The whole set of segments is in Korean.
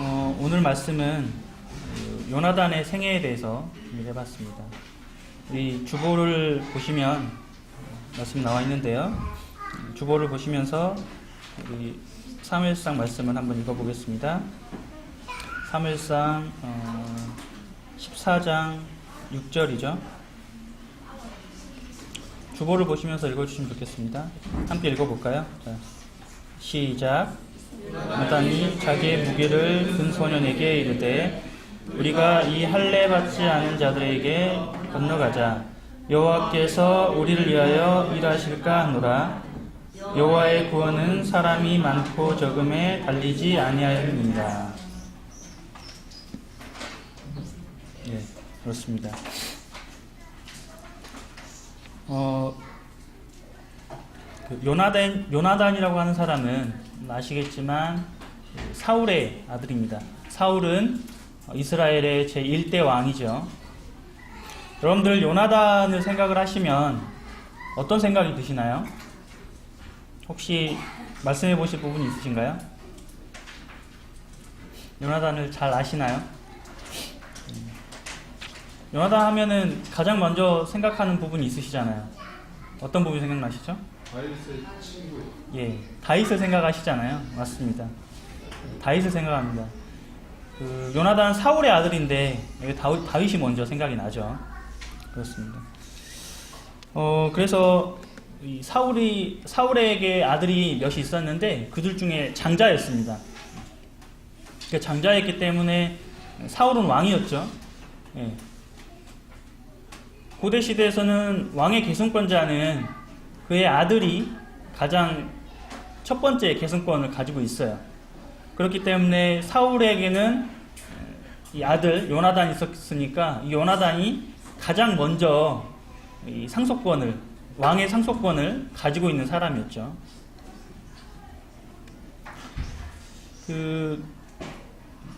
오늘 말씀은 요나단의 생애에 대해서 준비해 봤습니다. 우리 주보를 보시면 말씀 나와 있는데요. 주보를 보시면서 우리 사무엘상 말씀을 한번 읽어보겠습니다. 사무엘상 14장 6절이죠. 주보를 보시면서 읽어주시면 좋겠습니다. 함께 읽어볼까요? 자, 시작. 요나단이 자기의 무기를 든 소년에게 이르되 우리가 이 할례 받지 않은 자들에게 건너가자. 여호와께서 우리를 위하여 일하실까 하노라. 여호와의 구원은 사람이 많고 적음에 달리지 아니하였느니라. 예, 그렇습니다. 요나단이라고 하는 사람은 아시겠지만 사울의 아들입니다. 사울은 이스라엘의 제1대 왕이죠. 여러분들 요나단을 생각을 하시면 어떤 생각이 드시나요? 혹시 말씀해 보실 부분이 있으신가요? 요나단을 잘 아시나요? 요나단 하면은 가장 먼저 생각하는 부분이 있으시잖아요. 어떤 부분이 생각나시죠? 다윗의 친구. 예, 다윗을 생각하시잖아요. 맞습니다. 다윗을 생각합니다. 요나단 사울의 아들인데 여기 다윗이 먼저 생각이 나죠. 그렇습니다. 그래서 이 사울에게 아들이 몇이 있었는데 그들 중에 장자였습니다. 그러니까 장자였기 때문에 사울은 왕이었죠. 예. 고대 시대에서는 왕의 계승권자는 그의 아들이 가장 첫 번째 계승권을 가지고 있어요. 그렇기 때문에 사울에게는 이 아들 요나단이 있었으니까 이 요나단이 가장 먼저 이 왕의 상속권을 가지고 있는 사람이었죠.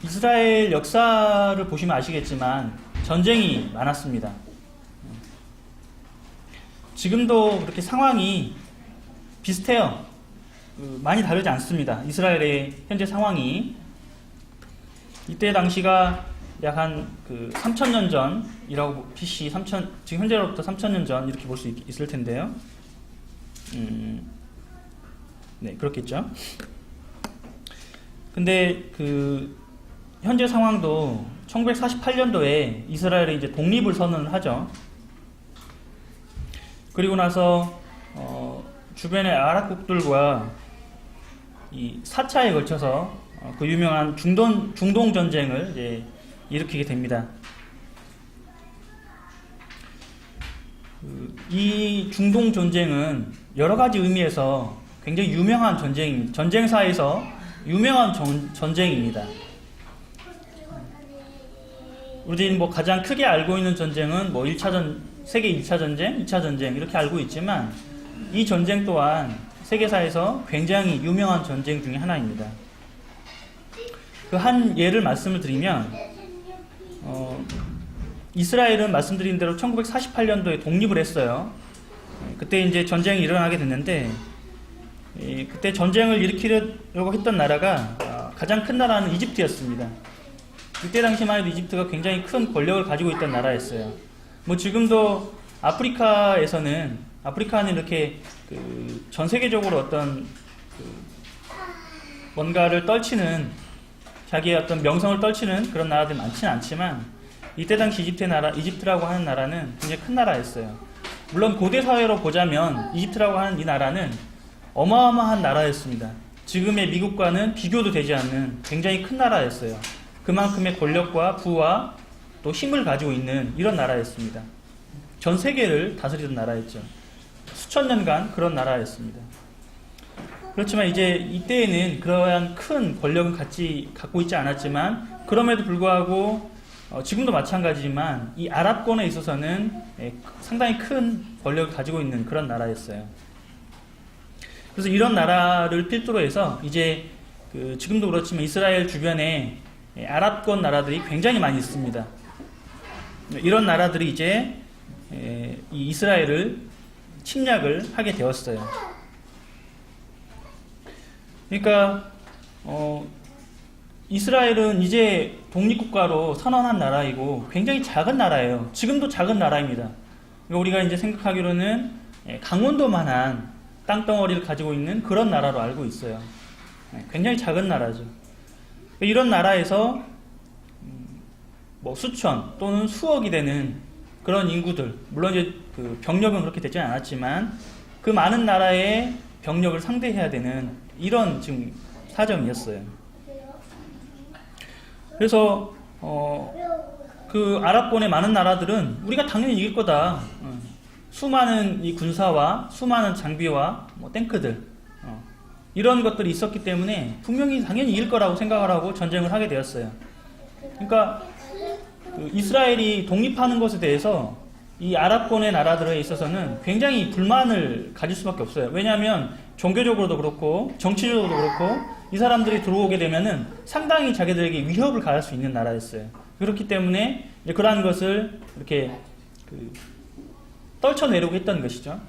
이스라엘 역사를 보시면 아시겠지만 전쟁이 많았습니다. 지금도 그렇게 상황이 비슷해요. 많이 다르지 않습니다. 이스라엘의 현재 상황이. 이때 당시가 약 한 3,000년 전이라고 BC 지금 현재로부터 3,000년 전 이렇게 볼 수 있을 텐데요. 네, 그렇겠죠. 근데 현재 상황도 1948년도에 이스라엘이 이제 독립을 선언하죠. 그리고 나서 주변의 아랍국들과 이 4차에 걸쳐서 그 유명한 중동 전쟁을 이제 일으키게 됩니다. 이 중동 전쟁은 여러 가지 의미에서 굉장히 유명한 전쟁입니다. 전쟁사에서 유명한 전쟁입니다. 우리는 가장 크게 알고 있는 전쟁은 세계 1차 전쟁, 2차 전쟁 이렇게 알고 있지만 이 전쟁 또한 세계사에서 굉장히 유명한 전쟁 중에 하나입니다. 그 한 예를 말씀을 드리면 이스라엘은 말씀드린 대로 1948년도에 독립을 했어요. 그때 이제 전쟁이 일어나게 됐는데 그때 전쟁을 일으키려고 했던 나라가 가장 큰 나라는 이집트였습니다. 그때 당시만 해도 이집트가 굉장히 큰 권력을 가지고 있던 나라였어요. 지금도 아프리카는 이렇게 전 세계적으로 어떤 뭔가를 떨치는 자기의 어떤 명성을 떨치는 그런 나라들이 많지는 않지만 이때 당시 이집트라고 하는 나라는 굉장히 큰 나라였어요. 물론 고대 사회로 보자면 이집트라고 하는 이 나라는 어마어마한 나라였습니다. 지금의 미국과는 비교도 되지 않는 굉장히 큰 나라였어요. 그만큼의 권력과 부와 또 힘을 가지고 있는 이런 나라였습니다. 전 세계를 다스리던 나라였죠. 수천 년간 그런 나라였습니다. 그렇지만 이제 이때에는 그러한 큰 권력은 갖고 있지 않았지만 그럼에도 불구하고 지금도 마찬가지지만 이 아랍권에 있어서는 상당히 큰 권력을 가지고 있는 그런 나라였어요. 그래서 이런 나라를 필두로 해서 이제 지금도 그렇지만 이스라엘 주변에 아랍권 나라들이 굉장히 많이 있습니다. 이런 나라들이 이제 이 이스라엘을 침략을 하게 되었어요. 그러니까 이스라엘은 이제 독립국가로 선언한 나라이고 굉장히 작은 나라예요. 지금도 작은 나라입니다. 우리가 이제 생각하기로는 강원도만한 땅덩어리를 가지고 있는 그런 나라로 알고 있어요. 굉장히 작은 나라죠. 이런 나라에서 뭐 수천 또는 수억이 되는 그런 인구들, 물론 이제 그 병력은 그렇게 되지 않았지만 그 많은 나라의 병력을 상대해야 되는 이런 지금 사정이었어요. 그래서 그 아랍권의 많은 나라들은 우리가 당연히 이길 거다. 수많은 이 군사와 수많은 장비와 뭐 탱크들 이런 것들이 있었기 때문에 분명히 당연히 이길 거라고 생각을 하고 전쟁을 하게 되었어요. 그러니까 그 이스라엘이 독립하는 것에 대해서 이 아랍권의 나라들에 있어서는 굉장히 불만을 가질 수밖에 없어요. 왜냐하면 종교적으로도 그렇고 정치적으로도 그렇고 이 사람들이 들어오게 되면은 상당히 자기들에게 위협을 가할 수 있는 나라였어요. 그렇기 때문에 이제 그러한 것을 이렇게 떨쳐내려고 했던 것이죠.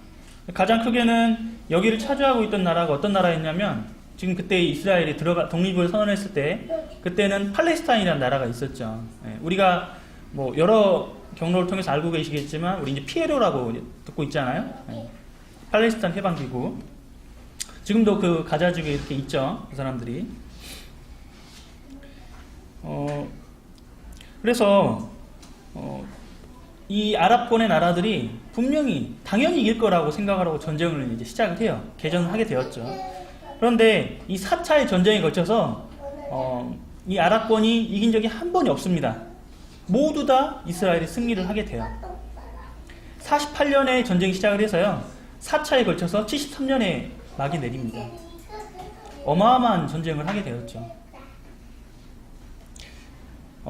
가장 크게는 여기를 차지하고 있던 나라가 어떤 나라였냐면 지금 그때 이스라엘이 독립을 선언했을 때 그때는 팔레스타인이라는 나라가 있었죠. 우리가 뭐 여러 경로를 통해서 알고 계시겠지만 우리 이제 PLO라고 듣고 있잖아요. 팔레스타인 해방기구. 지금도 그 가자 지구에 이렇게 있죠. 그 사람들이. 그래서 이 아랍권의 나라들이 분명히 당연히 이길 거라고 생각을 하고 전쟁을 이제 시작을 해요. 개전을 하게 되었죠. 그런데 이 4차의 전쟁에 거쳐서 이 아랍권이 이긴 적이 한 번이 없습니다. 모두 다 이스라엘이 승리를 하게 돼요. 48년에 전쟁이 시작을 해서요. 4차에 걸쳐서 73년에 막이 내립니다. 어마어마한 전쟁을 하게 되었죠.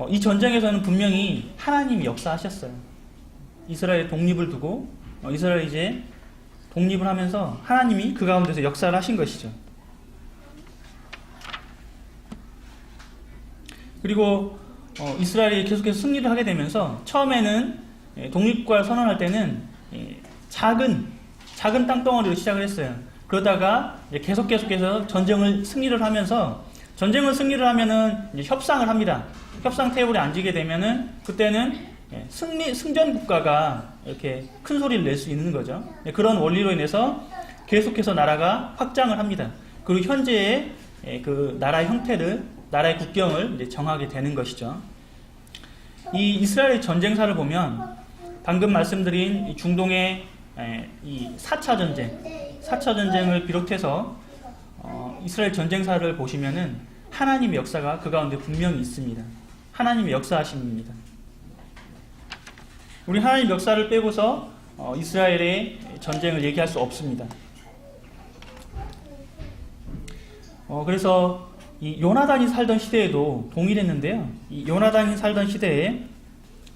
이 전쟁에서는 분명히 하나님이 역사하셨어요. 이스라엘 독립을 두고 이스라엘이 이제 독립을 하면서 하나님이 그 가운데서 역사를 하신 것이죠. 그리고 이스라엘이 계속해서 승리를 하게 되면서 처음에는 독립국가를 선언할 때는 작은 땅덩어리로 시작을 했어요. 그러다가 이제 계속해서 승리를 하면서 승리를 하면은 이제 협상을 합니다. 협상 테이블에 앉게 되면은 그때는 승전 국가가 이렇게 큰 소리를 낼 수 있는 거죠. 그런 원리로 인해서 계속해서 나라가 확장을 합니다. 그리고 현재의 그 나라의 형태를, 나라의 국경을 이제 정하게 되는 것이죠. 이 이스라엘 전쟁사를 보면 방금 말씀드린 이 중동의 이 4차 전쟁을 비롯해서 이스라엘 전쟁사를 보시면은 하나님의 역사가 그 가운데 분명히 있습니다. 하나님의 역사하심입니다. 우리 하나님 역사를 빼고서 이스라엘의 전쟁을 얘기할 수 없습니다. 그래서 이 요나단이 살던 시대에도 동일했는데요. 이 요나단이 살던 시대에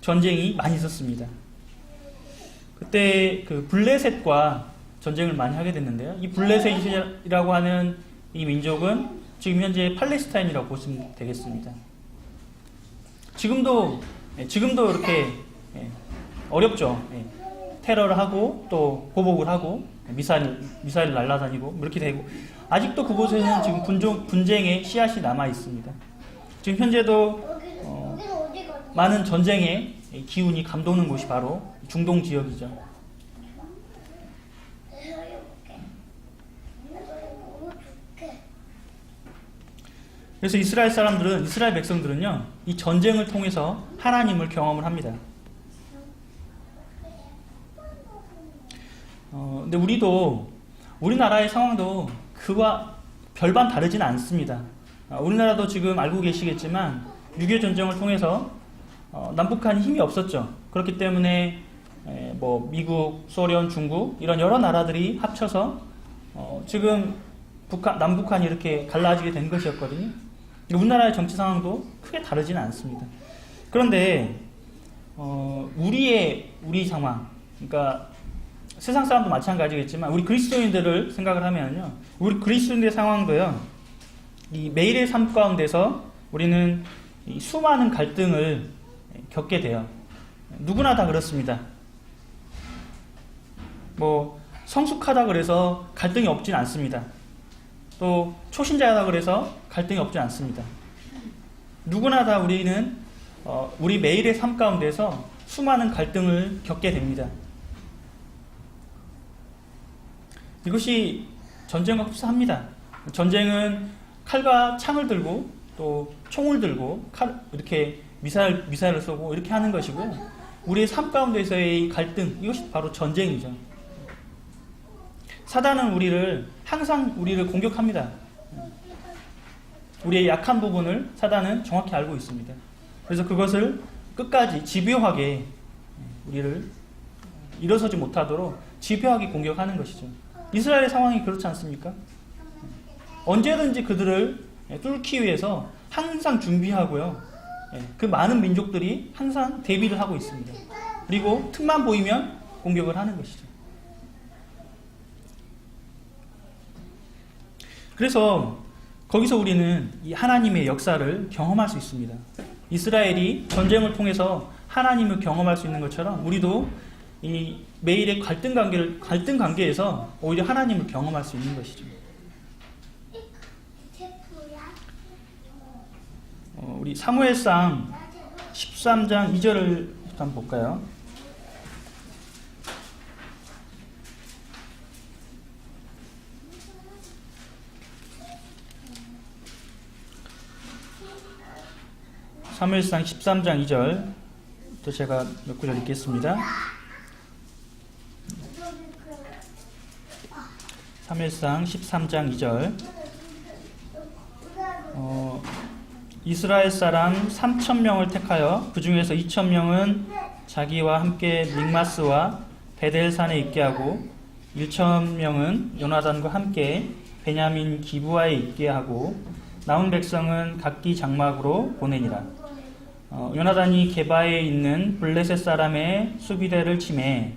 전쟁이 많이 있었습니다. 그때 그 블레셋과 전쟁을 많이 하게 됐는데요. 이 블레셋이라고 하는 이 민족은 지금 현재 팔레스타인이라고 보시면 되겠습니다. 지금도 이렇게 어렵죠. 테러를 하고 또 보복을 하고 미사일 날아다니고 이렇게 되고 아직도 그곳에는 지금 분쟁의 씨앗이 남아 있습니다. 지금 현재도 많은 전쟁의 기운이 감도는 곳이 바로 중동 지역이죠. 그래서 이스라엘 백성들은요, 이 전쟁을 통해서 하나님을 경험을 합니다. 근데 우리나라의 상황도 그와 별반 다르지는 않습니다. 우리나라도 지금 알고 계시겠지만 6.25 전쟁을 통해서 남북한이 힘이 없었죠. 그렇기 때문에 뭐 미국, 소련, 중국 이런 여러 나라들이 합쳐서 지금 남북한이 이렇게 갈라지게 된 것이었거든요. 우리나라의 정치 상황도 크게 다르지는 않습니다. 그런데 우리 상황, 그러니까 세상 사람도 마찬가지겠지만 우리 그리스도인들을 생각을 하면요, 우리 그리스도인들의 상황도요, 이 매일의 삶 가운데서 우리는 이 수많은 갈등을 겪게 돼요. 누구나 다 그렇습니다. 뭐 성숙하다 그래서 갈등이 없진 않습니다. 또 초신자다 그래서 갈등이 없진 않습니다. 누구나 다 우리는 우리 매일의 삶 가운데서 수많은 갈등을 겪게 됩니다. 이것이 전쟁과 흡사합니다. 전쟁은 칼과 창을 들고 또 총을 들고 이렇게 미사일을 쏘고 이렇게 하는 것이고, 우리의 삶 가운데서의 갈등, 이것이 바로 전쟁이죠. 사단은 항상 우리를 공격합니다. 우리의 약한 부분을 사단은 정확히 알고 있습니다. 그래서 그것을 끝까지 집요하게 우리를 일어서지 못하도록 집요하게 공격하는 것이죠. 이스라엘의 상황이 그렇지 않습니까? 언제든지 그들을 뚫기 위해서 항상 준비하고요. 그 많은 민족들이 항상 대비를 하고 있습니다. 그리고 틈만 보이면 공격을 하는 것이죠. 그래서 거기서 우리는 이 하나님의 역사를 경험할 수 있습니다. 이스라엘이 전쟁을 통해서 하나님을 경험할 수 있는 것처럼 우리도 이 매일의 갈등 관계에서 오히려 하나님을 경험할 수 있는 것이죠. 우리 사무엘상 13장 2절을 한번 볼까요? 사무엘상 13장 2절, 또 제가 몇 구절 읽겠습니다. 사무엘상 13장 2절. 이스라엘 사람 3,000명을 택하여 그 중에서 2,000명은 자기와 함께 믹마스와 베델산에 있게 하고 1,000명은 요나단과 함께 베냐민 기브아에 있게 하고 남은 백성은 각기 장막으로 보내니라. 요나단이 게바에 있는 블레셋 사람의 수비대를 치매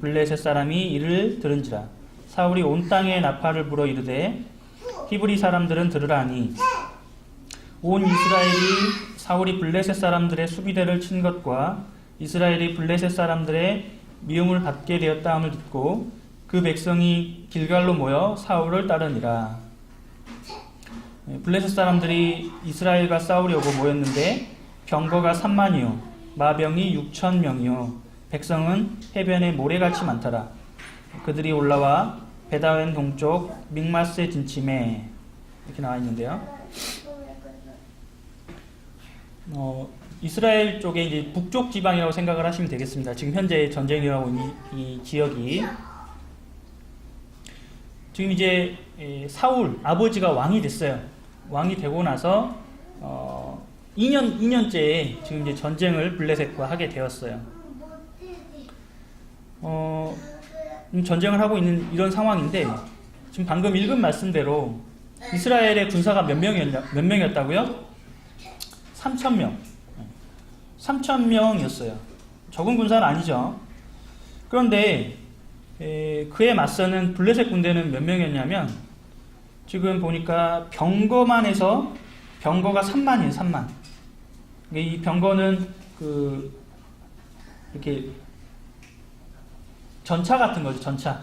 블레셋 사람이 이를 들은지라. 사울이 온 땅에 나팔을 불어 이르되 히브리 사람들은 들으라니 온 이스라엘이 사울이 블레셋 사람들의 수비대를 친 것과 이스라엘이 블레셋 사람들의 미움을 받게 되었다함을 듣고 그 백성이 길갈로 모여 사울을 따르니라. 블레셋 사람들이 이스라엘과 싸우려고 모였는데 병거가 3만이요 마병이 6,000명이요 백성은 해변에 모래같이 많더라. 그들이 올라와 베다웬 동쪽 믹마스에 진침해. 이렇게 나와 있는데요. 이스라엘 쪽에 이제 북쪽 지방이라고 생각을 하시면 되겠습니다. 지금 현재 전쟁이 일어나고 있는 이 지역이 지금 이제 사울 아버지가 왕이 됐어요. 왕이 되고 나서 2년째에 지금 이제 전쟁을 블레셋과 하게 되었어요. 전쟁을 하고 있는 이런 상황인데 지금 방금 읽은 말씀대로 이스라엘의 군사가 몇 명이었다고요? 3,000명. 3,000명이었어요. 적은 군사는 아니죠. 그런데 그에 맞서는 블레셋 군대는 몇 명이었냐면 지금 보니까 병거만 해서 병거가 3만이에요. 3만. 이 병거는 이렇게 전차 같은 거죠. 전차.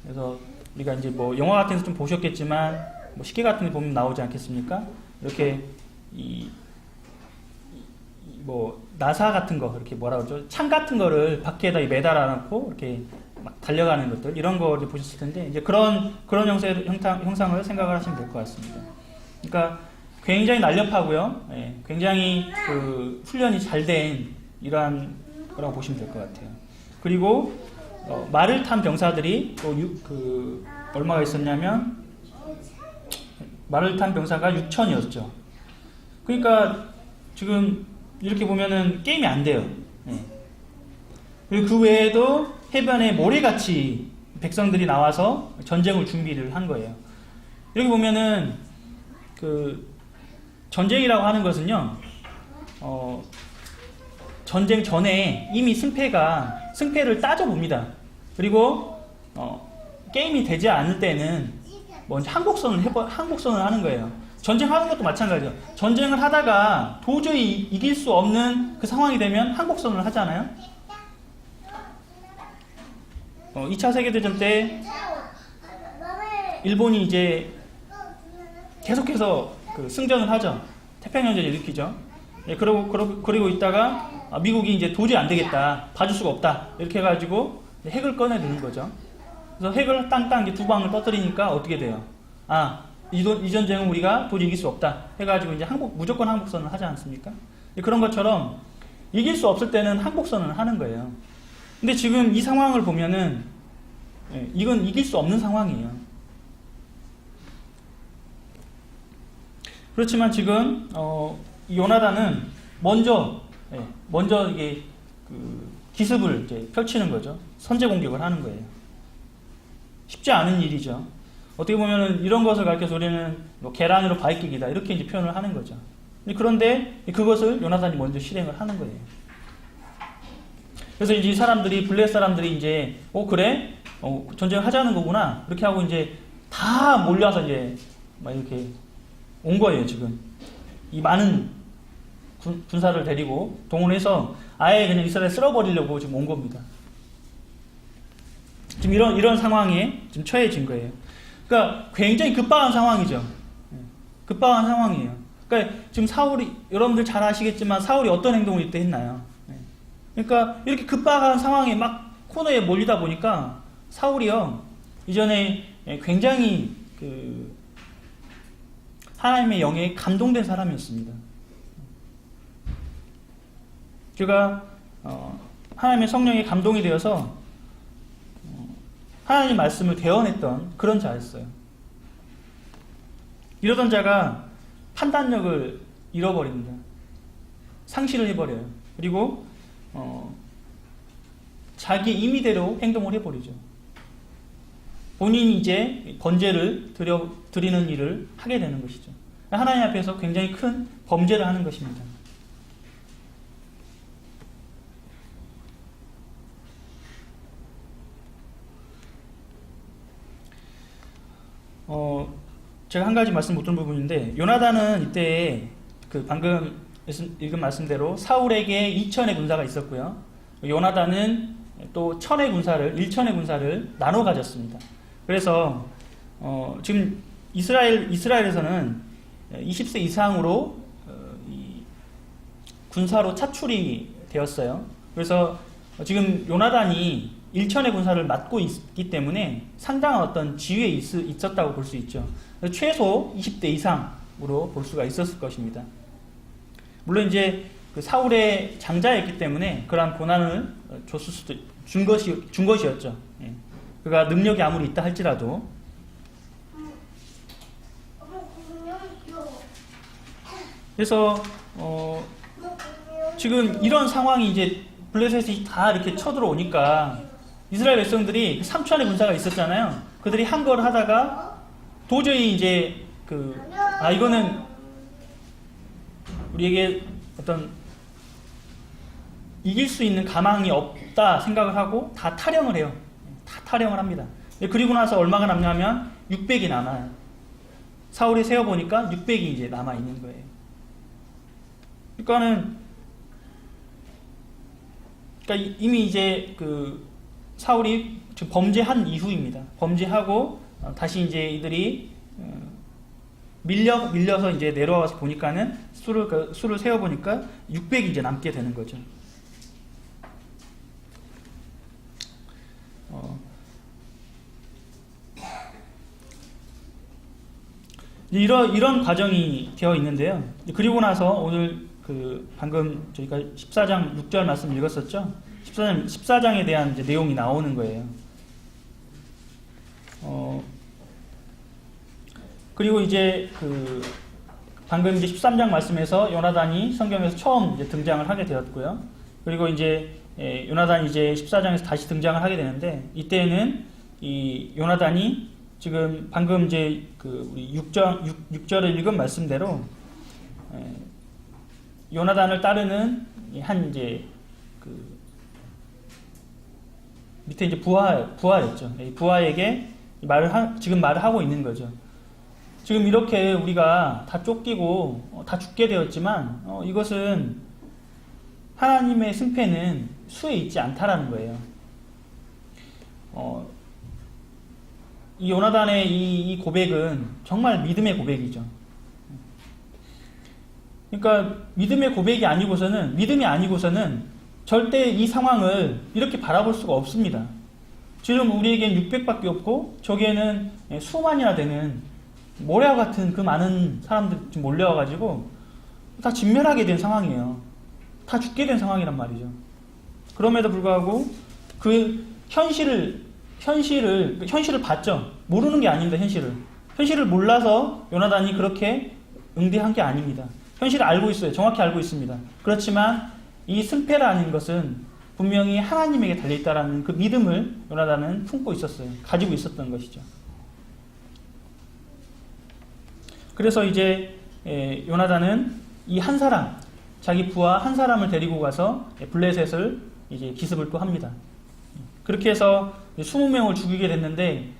그래서 우리가 이제 뭐 영화 같은 데서 좀 보셨겠지만 뭐 시계 같은 데 보면 나오지 않겠습니까? 이렇게 뭐 나사 같은 거 이렇게 뭐라 그러죠? 창 같은 거를 바퀴에다 매달아 놓고 이렇게 막 달려가는 것들 이런 거 보셨을 텐데 이제 그런 형상을 생각을 하시면 될 것 같습니다. 그러니까 굉장히 날렵하고요, 굉장히 훈련이 잘 된 이러한 거라고 보시면 될 것 같아요. 그리고 말을 탄 병사들이 또 얼마가 있었냐면 말을 탄 병사가 6,000이었죠. 그러니까 지금 이렇게 보면은 게임이 안 돼요. 그리고 그 외에도 해변에 모래같이 백성들이 나와서 전쟁을 준비를 한 거예요. 이렇게 보면은 전쟁이라고 하는 것은요, 전쟁 전에 이미 승패를 따져봅니다. 그리고 게임이 되지 않을 때는 먼저 항복선을 하는 거예요. 전쟁하는 것도 마찬가지죠. 전쟁을 하다가 도저히 이길 수 없는 그 상황이 되면 항복선을 하잖아요. 2차 세계대전 때 일본이 이제 계속해서 승전을 하죠. 태평양전을 일으키죠. 예, 그리고 있다가 미국이 이제 도저히 안 되겠다, 봐줄 수가 없다 이렇게 해가지고 핵을 꺼내드는 거죠. 그래서 핵을 땅땅 이제 두 방을 터뜨리니까 어떻게 돼요? 이 전쟁은 우리가 도저히 이길 수 없다 해가지고 이제 무조건 항복선을 하지 않습니까? 그런 것처럼 이길 수 없을 때는 항복선을 하는 거예요. 근데 지금 이 상황을 보면은 이건 이길 수 없는 상황이에요. 그렇지만 지금 요나단은 먼저 이게 기습을 이제 펼치는 거죠. 선제 공격을 하는 거예요. 쉽지 않은 일이죠. 어떻게 보면은 이런 것을 가르쳐서 우리는 뭐 계란으로 바위끼기다 이렇게 이제 표현을 하는 거죠. 그런데 그것을 요나단이 먼저 실행을 하는 거예요. 그래서 이제 블레셋 사람들이 이제 그래 전쟁을 하자는 거구나 이렇게 하고 이제 다 몰려서 이제 막 이렇게 온 거예요. 지금 이 많은 군사를 데리고 동원해서 아예 그냥 이스라엘 쓸어버리려고 지금 온 겁니다. 지금 이런 상황에 지금 처해진 거예요. 그러니까 굉장히 급박한 상황이죠. 급박한 상황이에요. 그러니까 지금 사울이 여러분들 잘 아시겠지만 사울이 어떤 행동을 이때 했나요? 그러니까 이렇게 급박한 상황에 막 코너에 몰리다 보니까 사울이요 이전에 굉장히 하나님의 영에 감동된 사람이었습니다. 그가 하나님의 성령에 감동이 되어서 하나님 말씀을 대언했던 그런 자였어요. 이러던 자가 판단력을 잃어버립니다. 상실을 해버려요. 그리고 자기 임의대로 행동을 해버리죠. 본인이 이제 번제를 드리는 일을 하게 되는 것이죠. 하나님 앞에서 굉장히 큰 범죄를 하는 것입니다. 제가 한 가지 말씀 못 드린 부분인데 요나단은 이때 방금 읽은 말씀대로 사울에게 2천의 군사가 있었고요. 요나단은 또 1천의 군사를 나눠 가졌습니다. 그래서 지금 이스라엘에서는 20세 이상으로 군사로 차출이 되었어요. 그래서 지금 요나단이 1천의 군사를 맡고 있기 때문에 상당한 어떤 지위에 있었다고 볼 수 있죠. 최소 20대 이상으로 볼 수가 있었을 것입니다. 물론 이제 사울의 장자였기 때문에 그러한 고난을 준 것이었죠. 그가 능력이 아무리 있다 할지라도. 그래서 지금 이런 상황이 이제 블레셋이 다 이렇게 쳐들어오니까 이스라엘 백성들이 3천의 군사가 있었잖아요. 그들이 한 걸 하다가 도저히 이제 이거는 우리에게 어떤 이길 수 있는 가망이 없다 생각을 하고 다 탈영을 해요. 다 탈영을 합니다. 그리고 나서 얼마가 남냐면 600이 남아요. 사울이 세어보니까 600이 이제 남아있는 거예요. 그러니까 이미 이제 사울이 지금 범죄한 이후입니다. 범죄하고 다시 이제 이들이 밀려서 이제 내려와서 보니까는 수를 세어 보니까 600이 이제 남게 되는 거죠. 이런 과정이 되어 있는데요. 그리고 나서 오늘 방금 저희가 14장 6절 말씀 읽었었죠. 14장에 대한 이제 내용이 나오는 거예요. 그리고 이제 방금 이제 13장 말씀에서 요나단이 성경에서 처음 이제 등장을 하게 되었고요. 그리고 이제 요나단이 이제 14장에서 다시 등장을 하게 되는데 이때는 이 요나단이 지금 방금 이제 우리 6절을 읽은 말씀대로 요나단을 따르는 한 이제 밑에 이제 부하였죠. 부하에게 지금 말을 하고 있는 거죠. 지금 이렇게 우리가 다 쫓기고 다 죽게 되었지만 이것은 하나님의 승패는 수에 있지 않다라는 거예요. 이 요나단의 이 고백은 정말 믿음의 고백이죠. 그러니까 믿음이 아니고서는 절대 이 상황을 이렇게 바라볼 수가 없습니다. 지금 우리에겐 600밖에 없고 저기에는 수만이나 되는 모래와 같은 그 많은 사람들이 지금 몰려와가지고 다 진멸하게 된 상황이에요. 다 죽게 된 상황이란 말이죠. 그럼에도 불구하고 그 현실을 봤죠. 모르는 게 아닙니다. 현실을 몰라서 요나단이 그렇게 응대한 게 아닙니다. 현실을 알고 있어요. 정확히 알고 있습니다. 그렇지만 이 승패라는 것은 분명히 하나님에게 달려있다라는 그 믿음을 요나단은 품고 있었어요. 가지고 있었던 것이죠. 그래서 이제 요나단은 이 한 사람, 자기 부하 한 사람을 데리고 가서 블레셋을 이제 기습을 또 합니다. 그렇게 해서 20명을 죽이게 됐는데,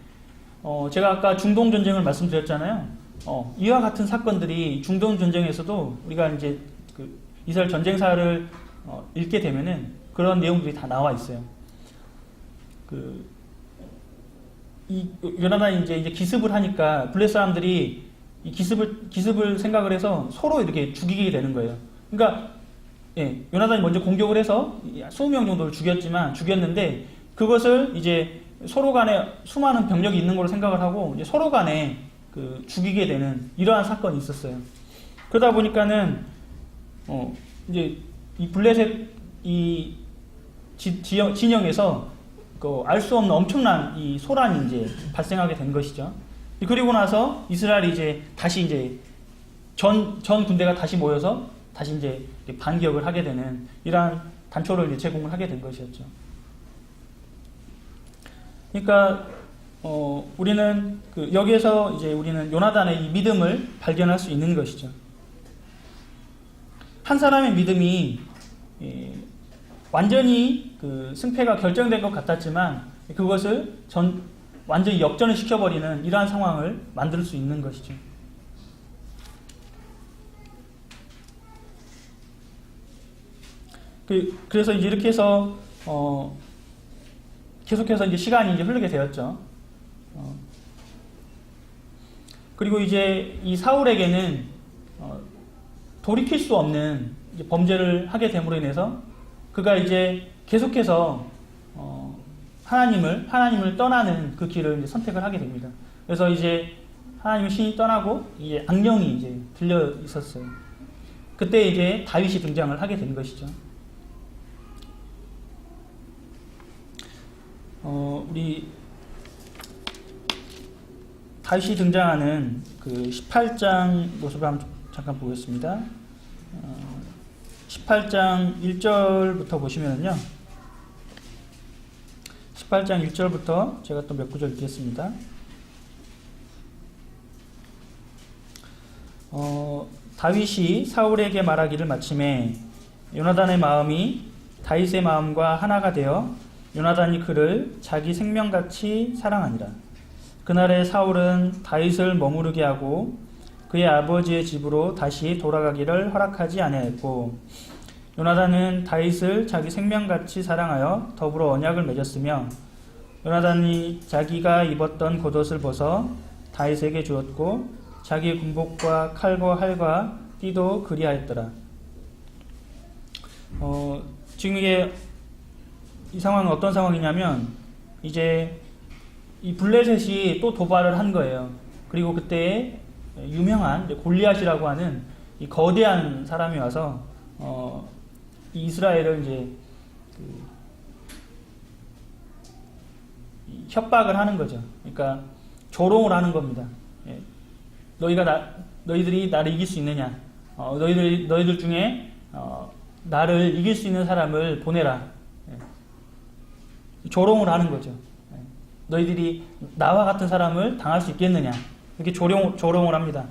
제가 아까 중동 전쟁을 말씀드렸잖아요. 이와 같은 사건들이 중동 전쟁에서도 우리가 이제 그 이스라엘 전쟁사를 읽게 되면은 그런 내용들이 다 나와 있어요. 이 요나단이 이제 기습을 하니까 블레셋 사람들이 이 기습을 생각을 해서 서로 이렇게 죽이게 되는 거예요. 그러니까 요나단이 먼저 공격을 해서 20명 정도를 죽였는데 그것을 이제 서로 간에 수많은 병력이 있는 걸로 생각을 하고 이제 서로 간에 그 죽이게 되는 이러한 사건이 있었어요. 그러다 보니까는 이제 이 블레셋 이 진영에서 알 수 없는 엄청난 이 소란이 이제 발생하게 된 것이죠. 그리고 나서 이스라엘이 이제 다시 이제 전 군대가 다시 모여서 다시 이제 반격을 하게 되는 이러한 단초를 이제 제공을 하게 된 것이었죠. 그러니까 우리는 여기에서 이제 우리는 요나단의 이 믿음을 발견할 수 있는 것이죠. 한 사람의 믿음이 완전히 그 승패가 결정된 것 같았지만 그것을 완전히 역전을 시켜버리는 이러한 상황을 만들 수 있는 것이죠. 그래서 이제 이렇게 해서 계속해서 이제 시간이 이제 흐르게 되었죠. 그리고 이제 이 사울에게는 돌이킬 수 없는 이제 범죄를 하게 됨으로 인해서 그가 이제 계속해서 하나님을 떠나는 그 길을 이제 선택을 하게 됩니다. 그래서 이제 하나님의 신이 떠나고 이제 악령이 이제 들려 있었어요. 그때 이제 다윗이 등장을 하게 된 것이죠. 우리 다윗이 등장하는 그 18장 모습을 한번 잠깐 보겠습니다. 18장 1절부터 보시면요. 18장 1절부터 제가 또 몇 구절 읽겠습니다. 다윗이 사울에게 말하기를 마침에 요나단의 마음이 다윗의 마음과 하나가 되어 요나단이 그를 자기 생명같이 사랑하니라. 그날에 사울은 다윗을 머무르게 하고 그의 아버지의 집으로 다시 돌아가기를 허락하지 아니하였고 요나단은 다윗을 자기 생명같이 사랑하여 더불어 언약을 맺었으며 요나단이 자기가 입었던 겉옷을 벗어 다윗에게 주었고 자기 군복과 칼과 활과 띠도 그리하였더라. 지금 이게 이 상황은 어떤 상황이냐면 이제 이 블레셋이 또 도발을 한 거예요. 그리고 그때 유명한 골리앗이라고 하는 이 거대한 사람이 와서 이 이스라엘을 이제 협박을 하는 거죠. 그러니까 조롱을 하는 겁니다. 너희들이 나를 이길 수 있느냐? 너희들 중에 나를 이길 수 있는 사람을 보내라. 조롱을 하는 거죠. 너희들이 나와 같은 사람을 당할 수 있겠느냐? 이렇게 조롱을 합니다.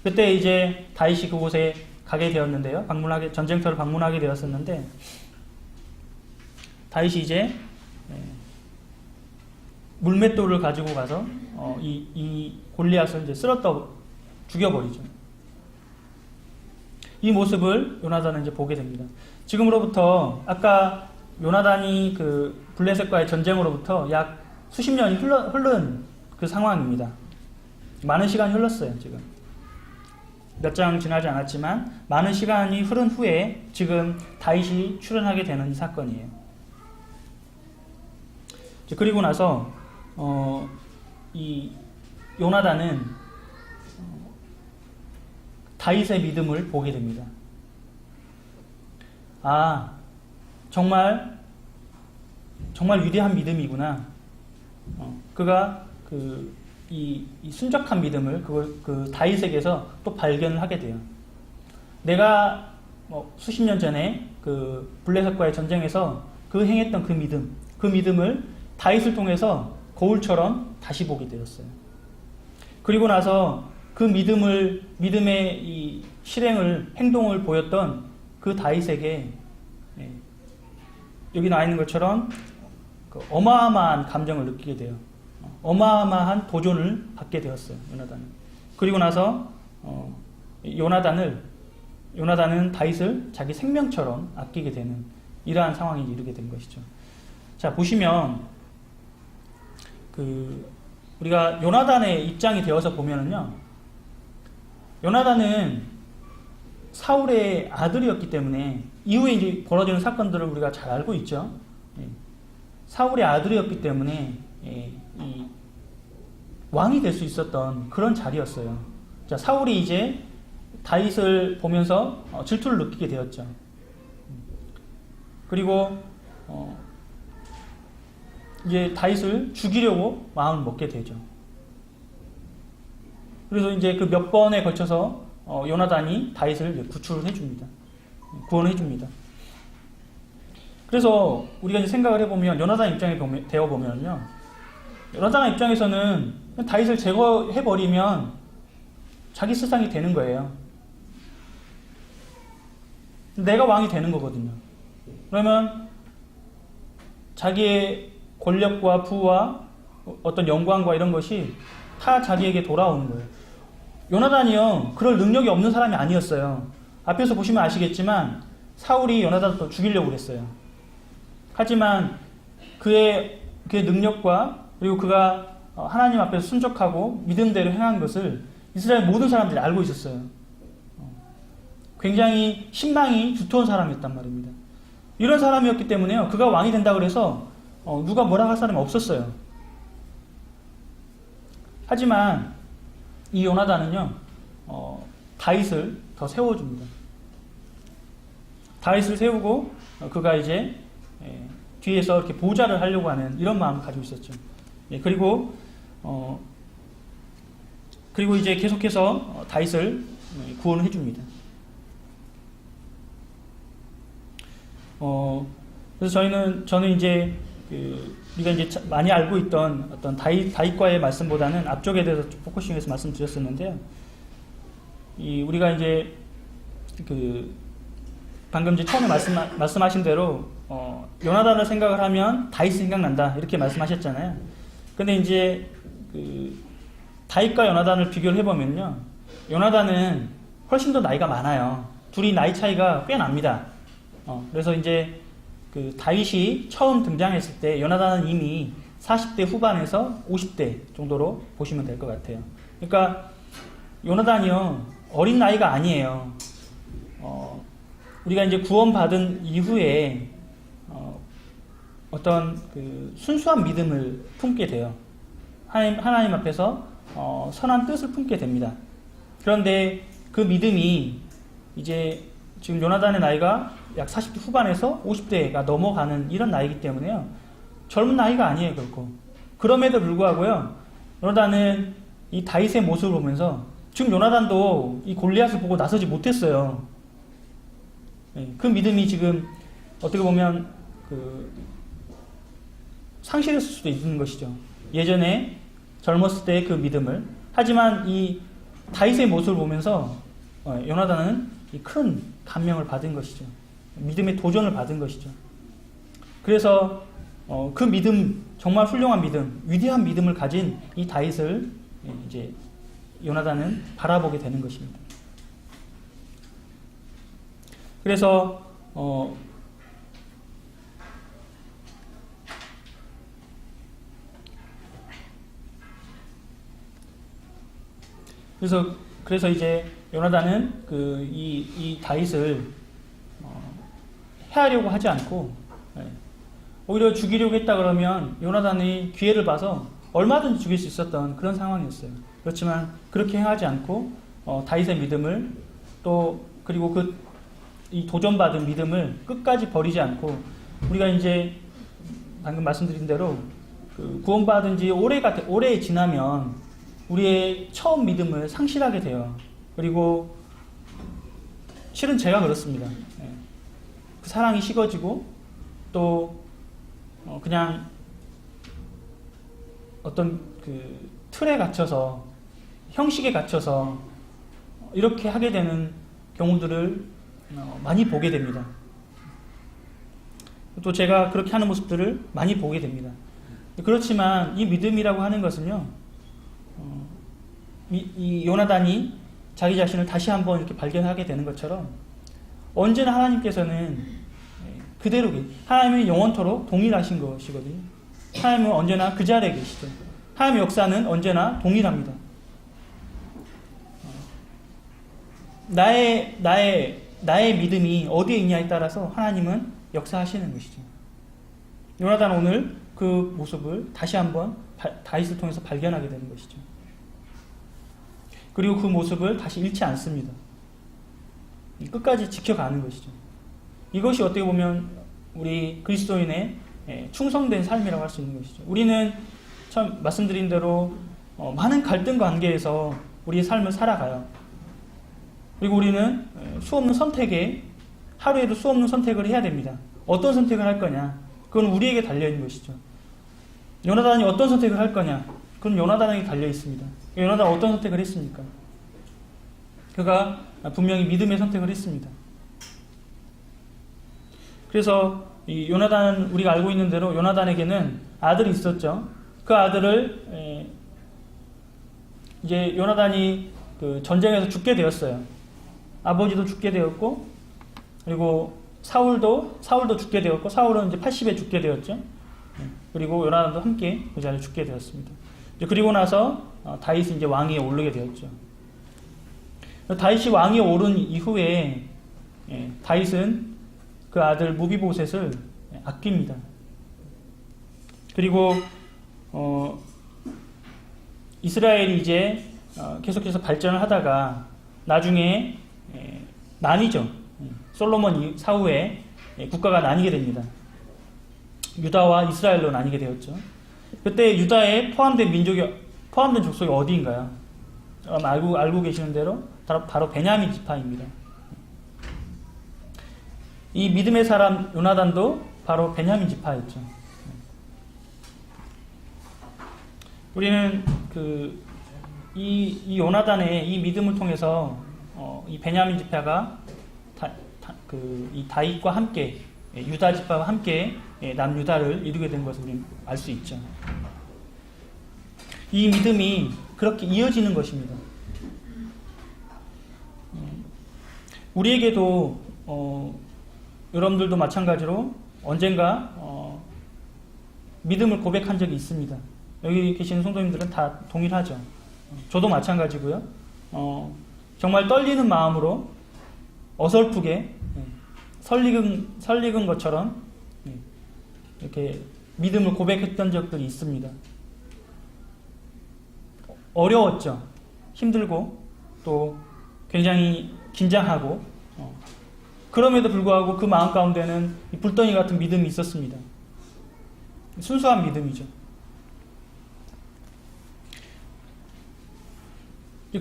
그때 이제 다윗이 그곳에 가게 되었는데요. 전쟁터를 방문하게 되었었는데 다윗이 이제 물맷돌을 가지고 가서 이 골리앗을 이제 쓸었다 죽여버리죠. 이 모습을 요나단은 이제 보게 됩니다. 지금으로부터 아까 요나단이 그 블레셋과의 전쟁으로부터 약 수십 년이 흐른 그 상황입니다. 많은 시간이 흘렀어요, 지금. 몇 장 지나지 않았지만 많은 시간이 흐른 후에 지금 다윗이 출현하게 되는 이 사건이에요. 그리고 나서 이 요나단은 다윗의 믿음을 보게 됩니다. 아, 정말 위대한 믿음이구나. 그가 이 순적한 믿음을 그 다윗에게서 또 발견을 하게 돼요. 내가 수십 년 전에 그 블레셋과의 전쟁에서 그 행했던 그 믿음을 다윗을 통해서 거울처럼 다시 보게 되었어요. 그리고 나서 그 믿음의 이 행동을 보였던 그 다윗에게 여기 나와 있는 것처럼 그 어마어마한 감정을 느끼게 돼요. 어마어마한 도전을 받게 되었어요. 요나단은. 그리고 나서 요나단은 다윗을 자기 생명처럼 아끼게 되는 이러한 상황에 이르게 된 것이죠. 자, 보시면 우리가 요나단의 입장이 되어서 보면은요, 요나단은 사울의 아들이었기 때문에 이후에 이제 벌어지는 사건들을 우리가 잘 알고 있죠. 사울의 아들이었기 때문에 이 왕이 될 수 있었던 그런 자리였어요. 자, 사울이 이제 다윗을 보면서 질투를 느끼게 되었죠. 그리고 이제 다윗을 죽이려고 마음을 먹게 되죠. 그래서 이제 그 몇 번에 걸쳐서 요나단이 다윗을 구출을 해줍니다. 구원을 해줍니다. 그래서 우리가 이제 생각을 해보면 요나단 입장에 되어 보면요, 요나단 입장에서는 다윗을 제거해버리면 자기 세상이 되는 거예요. 내가 왕이 되는 거거든요. 그러면 자기의 권력과 부와 어떤 영광과 이런 것이 다 자기에게 돌아오는 거예요. 요나단이요, 그럴 능력이 없는 사람이 아니었어요. 앞에서 보시면 아시겠지만 사울이 요나단을 또 죽이려고 그랬어요. 하지만 그의 능력과 그리고 그가 하나님 앞에서 순종하고 믿음대로 행한 것을 이스라엘 모든 사람들이 알고 있었어요. 굉장히 신망이 두터운 사람이었단 말입니다. 이런 사람이었기 때문에요, 그가 왕이 된다고 해서 누가 뭐라 할 사람이 없었어요. 하지만 이 요나단은요, 다윗을 더 세워줍니다. 다윗을 세우고 그가 이제 뒤에서 이렇게 보좌를 하려고 하는 이런 마음을 가지고 있었죠. 그리고 이제 계속해서 다윗을 구원을 해줍니다. 그래서 저는 이제 우리가 이제 많이 알고 있던 어떤 다윗과의 말씀보다는 앞쪽에 대해서 포커싱해서 말씀드렸었는데요. 우리가 이제 방금 이제 처음에 말씀하신 대로 요나단을 생각을 하면 다윗이 생각난다 이렇게 말씀하셨잖아요. 근데 이제 다윗과 요나단을 비교를 해보면요, 요나단은 훨씬 더 나이가 많아요. 둘이 나이 차이가 꽤 납니다. 그래서 이제 다윗이 처음 등장했을 때 요나단은 이미 40대 후반에서 50대 정도로 보시면 될 것 같아요. 그러니까 요나단이요, 어린 나이가 아니에요. 우리가 이제 구원받은 이후에 어떤 순수한 믿음을 품게 돼요. 하나님 앞에서 선한 뜻을 품게 됩니다. 그런데 그 믿음이 이제 지금 요나단의 나이가 약 40대 후반에서 50대가 넘어가는 이런 나이기 때문에요, 젊은 나이가 아니에요, 결코. 그럼에도 불구하고요, 요나단은 이 다윗의 모습을 보면서, 지금 요나단도 이 골리앗을 보고 나서지 못했어요. 그 믿음이 지금 어떻게 보면 상실했을 수도 있는 것이죠. 예전에 젊었을 때의 그 믿음을. 하지만 이 다윗의 모습을 보면서 요나단은 큰 감명을 받은 것이죠. 믿음의 도전을 받은 것이죠. 그래서 그 믿음, 정말 훌륭한 믿음, 위대한 믿음을 가진 이 다윗을 이제 요나단은 바라보게 되는 것입니다. 그래서 그래서 이제 요나단은 이 다윗을 해하려고 하지 않고 오히려 죽이려고 했다 그러면 요나단이 기회를 봐서 얼마든지 죽일 수 있었던 그런 상황이었어요. 그렇지만 그렇게 행하지 않고 다윗의 믿음을 또 그리고 이 도전받은 믿음을 끝까지 버리지 않고 우리가 이제 방금 말씀드린 대로 구원받은 지 오래 지나면 우리의 처음 믿음을 상실하게 돼요. 그리고 실은 제가 그렇습니다. 그 사랑이 식어지고 또 그냥 어떤 그 틀에 갇혀서 형식에 갇혀서 이렇게 하게 되는 경우들을 많이 보게 됩니다. 또 제가 그렇게 하는 모습들을 많이 보게 됩니다. 그렇지만 이 믿음이라고 하는 것은요, 이 요나단이 자기 자신을 다시 한번 이렇게 발견하게 되는 것처럼 언제나 하나님께서는 그대로 하나님은 영원토록 동일하신 것이거든요. 하나님은 언제나 그 자리에 계시죠. 하나님의 역사는 언제나 동일합니다. 나의 믿음이 어디에 있냐에 따라서 하나님은 역사하시는 것이죠. 요나단 오늘 그 모습을 다시 한번 다윗을 통해서 발견하게 되는 것이죠. 그리고 그 모습을 다시 잃지 않습니다. 끝까지 지켜가는 것이죠. 이것이 어떻게 보면 우리 그리스도인의 충성된 삶이라고 할 수 있는 것이죠. 우리는 참 말씀드린 대로 많은 갈등 관계에서 우리의 삶을 살아가요. 그리고 우리는 수없는 선택에 하루에도 수없는 선택을 해야 됩니다. 어떤 선택을 할 거냐? 그건 우리에게 달려있는 것이죠. 요나단이 어떤 선택을 할 거냐? 그건 요나단에게 달려있습니다. 요나단 어떤 선택을 했습니까? 그가 분명히 믿음의 선택을 했습니다. 그래서 이 요나단, 우리가 알고 있는 대로 요나단에게는 아들이 있었죠. 그 아들을 이제 요나단이 그 전쟁에서 죽게 되었어요. 아버지도 죽게 되었고, 그리고 사울도 죽게 되었고, 사울은 이제 80에 죽게 되었죠. 그리고 요나단도 함께 그 자리에 죽게 되었습니다. 그리고 나서 다윗이 이제 왕위에 오르게 되었죠. 다윗이 왕위에 오른 이후에 다윗은 그 아들 무비보셋을 아낍니다. 그리고 이스라엘이 이제 계속해서 발전을 하다가 나중에 나뉘죠. 솔로몬 사후에 국가가 나뉘게 됩니다. 유다와 이스라엘로 나뉘게 되었죠. 그때 유다에 포함된 족속이 어디인가요? 알고 계시는 대로 바로 베냐민 지파입니다. 이 믿음의 사람 요나단도 바로 베냐민 지파였죠. 우리는 이 요나단의 이 믿음을 통해서 이 베냐민 지파가 이 다윗과 함께 유다 지파와 함께 남유다를 이루게 된 것을 우리는 알 수 있죠. 이 믿음이 그렇게 이어지는 것입니다. 우리에게도 여러분들도 마찬가지로 언젠가 믿음을 고백한 적이 있습니다. 여기 계시는 성도님들은 다 동일하죠. 저도 마찬가지고요. 정말 떨리는 마음으로 어설프게 설익은 것처럼 이렇게 믿음을 고백했던 적들이 있습니다. 어려웠죠. 힘들고 또 굉장히 긴장하고 그럼에도 불구하고 그 마음 가운데는 불덩이 같은 믿음이 있었습니다. 순수한 믿음이죠.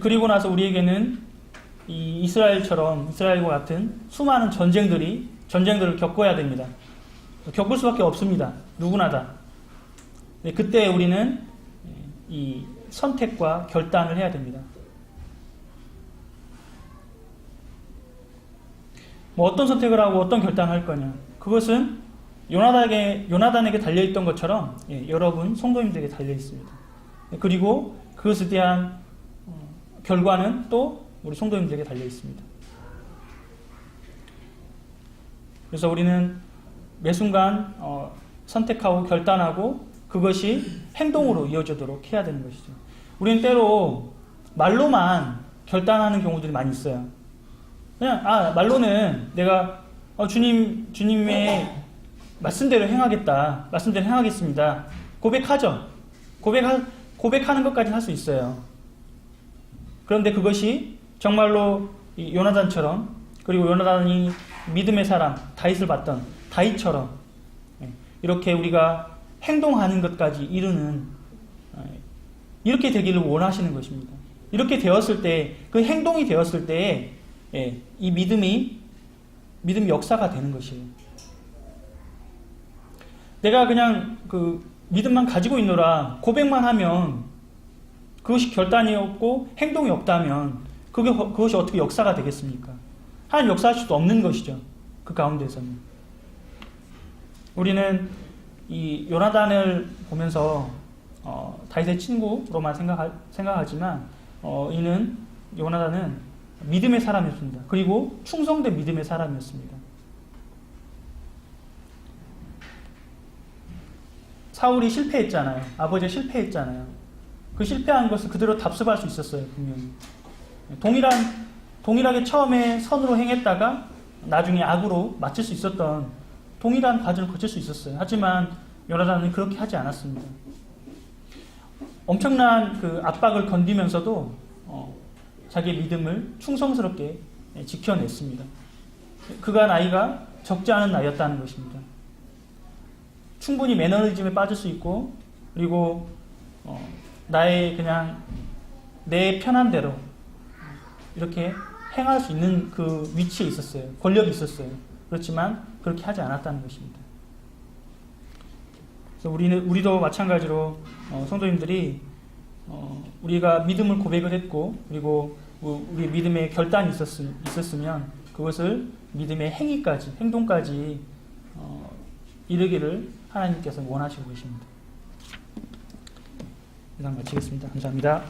그리고 나서 우리에게는 이 이스라엘과 같은 수많은 전쟁들을 겪어야 됩니다. 겪을 수밖에 없습니다. 누구나 다. 그때 우리는 이 선택과 결단을 해야 됩니다. 어떤 선택을 하고 어떤 결단을 할 거냐. 그것은 요나단에게 달려있던 것처럼 여러분 성도님들에게 달려있습니다. 그리고 그것에 대한 결과는 또 우리 성도님들에게 달려있습니다. 그래서 우리는 매 순간 선택하고 결단하고 그것이 행동으로 이어지도록 해야 되는 것이죠. 우리는 때로 말로만 결단하는 경우들이 많이 있어요. 그냥 말로는 내가 주님의 말씀대로 행하겠다. 말씀대로 행하겠습니다. 고백하죠. 고백하는 것까지 할 수 있어요. 그런데 그것이 정말로 이 요나단처럼, 그리고 요나단이 믿음의 사람 다윗을 봤던 다윗처럼 이렇게 우리가 행동하는 것까지 이루는, 이렇게 되기를 원하시는 것입니다. 이렇게 되었을 때, 그 행동이 되었을 때에 이 믿음이 역사가 되는 것이에요. 내가 그냥 그 믿음만 가지고 있노라 고백만 하면 그것이 결단이 없고 행동이 없다면 그것이 어떻게 역사가 되겠습니까? 하나님 역사할 수도 없는 것이죠. 그 가운데서는. 우리는 이 요나단을 보면서 다윗의 친구로만 생각하지만 요나단은 믿음의 사람이었습니다. 그리고 충성된 믿음의 사람이었습니다. 사울이 실패했잖아요. 아버지가 실패했잖아요. 그 실패한 것을 그대로 답습할 수 있었어요. 분명히. 동일하게 처음에 선으로 행했다가 나중에 악으로 마칠 수 있었던 동일한 과정을 거칠 수 있었어요. 하지만 요나단은 그렇게 하지 않았습니다. 엄청난 그 압박을 견디면서도 자기의 믿음을 충성스럽게 지켜냈습니다. 그가 나이가 적지 않은 나이였다는 것입니다. 충분히 매너리즘에 빠질 수 있고, 그리고 내 편한 대로 이렇게 행할 수 있는 그 위치에 있었어요. 권력이 있었어요. 그렇지만 그렇게 하지 않았다는 것입니다. 그래서 우리도 마찬가지로 성도님들이 우리가 믿음을 고백을 했고, 그리고 우리 믿음의 결단이 있었으면 그것을 믿음의 행동까지 이르기를 하나님께서 원하시고 계십니다. 이상 마치겠습니다. 감사합니다.